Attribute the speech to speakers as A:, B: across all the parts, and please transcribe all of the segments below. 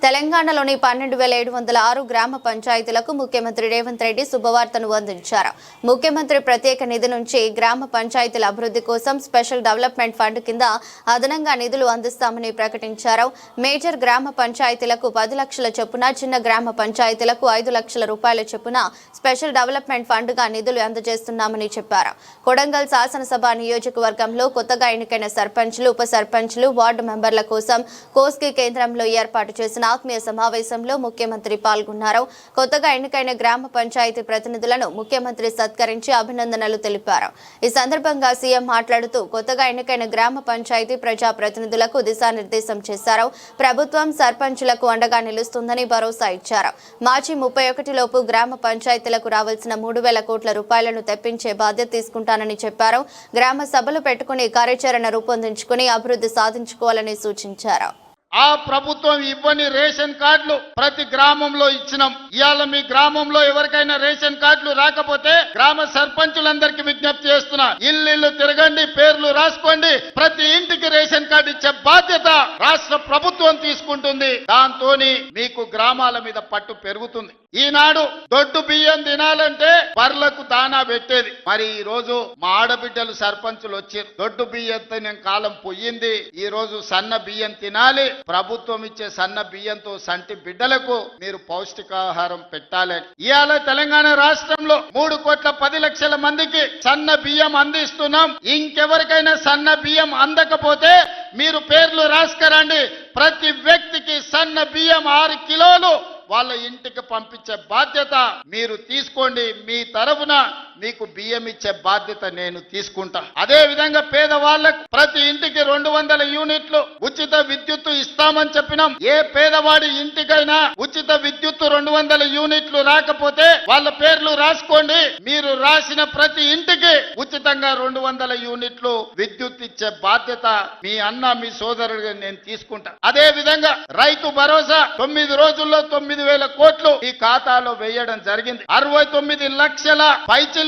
A: తెలంగాణలోని 12,706 గ్రామ పంచాయతీలకు ముఖ్యమంత్రి రేవంత్ రెడ్డి శుభవార్తను అందించారు. ముఖ్యమంత్రి ప్రత్యేక నిధి నుంచి గ్రామ పంచాయతీల అభివృద్ధి కోసం స్పెషల్ డెవలప్మెంట్ ఫండ్ కింద అదనంగా నిధులు అందిస్తామని ప్రకటించారు. మేజర్ గ్రామ పంచాయతీలకు 10 లక్షల చొప్పున, చిన్న గ్రామ పంచాయతీలకు 5 లక్షల రూపాయల చొప్పున స్పెషల్ డెవలప్మెంట్ ఫండ్ గా నిధులు అందజేస్తున్నామని చెప్పారు. కొడంగల్ శాసనసభ నియోజకవర్గంలో కొత్తగా ఎన్నికైన సర్పంచ్లు, ఉప సర్పంచ్లు, వార్డు మెంబర్ల కోసం కోస్గి కేంద్రంలో ఏర్పాటు చేసిన ఆత్మీయ సమావేశంలో ముఖ్యమంత్రి పాల్గొన్నారు. కొత్తగా ఎన్నికైన గ్రామ పంచాయతీ ప్రతినిధులను ముఖ్యమంత్రి సత్కరించి అభినందనలు తెలిపారు. ఈ సందర్భంగా సీఎం మాట్లాడుతూ కొత్తగా ఎన్నికైన గ్రామ పంచాయతీ ప్రజా ప్రతినిధులకు దిశానిర్దేశం చేశారు. ప్రభుత్వం సర్పంచులకు అండగా నిలుస్తుందని భరోసా ఇచ్చారు. మార్చి 31 లోపు గ్రామ పంచాయతీలకు రావాల్సిన 3,000 కోట్ల రూపాయలను తెప్పించే బాధ్యత తీసుకుంటానని చెప్పారు. గ్రామ సభలు పెట్టుకుని కార్యాచరణ రూపొందించుకుని అభివృద్ధి సాధించుకోవాలని సూచించారు.
B: ఆ ప్రభుత్వం ఇవ్వని రేషన్ కార్డులు ప్రతి గ్రామంలో ఇచ్చినాం. ఇవాళ మీ గ్రామంలో ఎవరికైనా రేషన్ కార్డులు రాకపోతే గ్రామ సర్పంచులందరికీ విజ్ఞప్తి చేస్తున్నా, ఇల్లు తిరగండి, పేర్లు రాసుకోండి, ప్రతి ఇంటికి రేషన్ కార్డు ఇచ్చే బాధ్యత రాష్ట్ర ప్రభుత్వం తీసుకుంటుంది. దాంతో మీకు గ్రామాల మీద పట్టు పెరుగుతుంది. ఈనాడు దొడ్డు బియ్యం తినాలంటే బర్లకు దానా పెట్టేది. మరి ఈ రోజు మా ఆడబిడ్డలు సర్పంచులు వచ్చారు. దొడ్డు బియ్యంతో నేను కాలం పోయింది. ఈ రోజు సన్న బియ్యం తినాలి. ప్రభుత్వం ఇచ్చే సన్న బియ్యంతో సంటి బిడ్డలకు మీరు పౌష్టికాహారం పెట్టాలి. ఇవాళ తెలంగాణ రాష్ట్రంలో 3,10,00,000 మందికి సన్న బియ్యం అందిస్తున్నాం. ఇంకెవరికైనా సన్న బియ్యం అందకపోతే మీరు పేర్లు రాసుకరండి. ప్రతి వ్యక్తికి సన్న బియ్యం 6 కిలోలు వాళ్ళ ఇంటికి పంపించే బాధ్యత మీరు తీసుకోండి. మీ తరఫున మీకు బియ్యం ఇచ్చే బాధ్యత నేను తీసుకుంటా. అదే విధంగా పేదవాళ్లకు ప్రతి ఇంటికి 200 యూనిట్లు ఉచిత విద్యుత్తు ఇస్తామని చెప్పినాం. ఏ పేదవాడి ఇంటికైనా ఉచిత విద్యుత్తు 200 యూనిట్లు రాకపోతే వాళ్ళ పేర్లు రాసుకోండి. మీరు రాసిన ప్రతి ఇంటికి ఉచితంగా 200 యూనిట్లు విద్యుత్ ఇచ్చే బాధ్యత మీ అన్న, మీ సోదరుడిగా నేను తీసుకుంటా. అదే విధంగా రైతు భరోసా 9 రోజుల్లో 9,000 కోట్లు ఈ ఖాతాలో వేయడం జరిగింది. 69 లక్షల పైచిలకు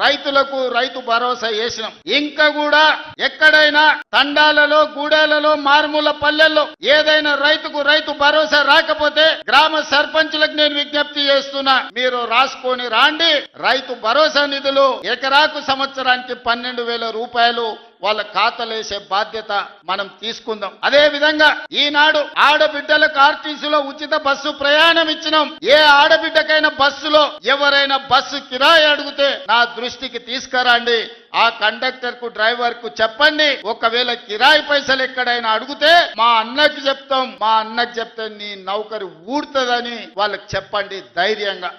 B: రైతులకు రైతు భరోసా వేసినాం. ఇంకా కూడా ఎక్కడైనా తండాలలో, గూడాలలో, మారుమూల పల్లెల్లో ఏదైనా రైతుకు రైతు భరోసా రాకపోతే గ్రామ సర్పంచులకు నేను విజ్ఞప్తి చేస్తున్నా, మీరు రాసుకొని రాండి. రైతు భరోసా నిధులు ఎకరాకు సంవత్సరానికి 12,000 రూపాయలు వాళ్ళ ఖాతాలు వేసే బాధ్యత మనం తీసుకుందాం. అదే విధంగా ఈనాడు ఆడబిడ్డలకు ఆర్టీసీలో ఉచిత బస్సు ప్రయాణం ఇచ్చినాం. ఏ ఆడబిడ్డకైనా బస్సులో ఎవరైనా బస్సు కిరాయి అడిగితే నా దృష్టికి తీసుకురండి. ఆ కండక్టర్ కు, డ్రైవర్ కు చెప్పండి. ఒకవేళ కిరాయి పైసలు ఎక్కడైనా అడిగితే మా అన్నకి చెప్తాం, మా అన్నకి చెప్తే నీ నౌకరు ఊడుతుందని వాళ్ళకి చెప్పండి ధైర్యంగా.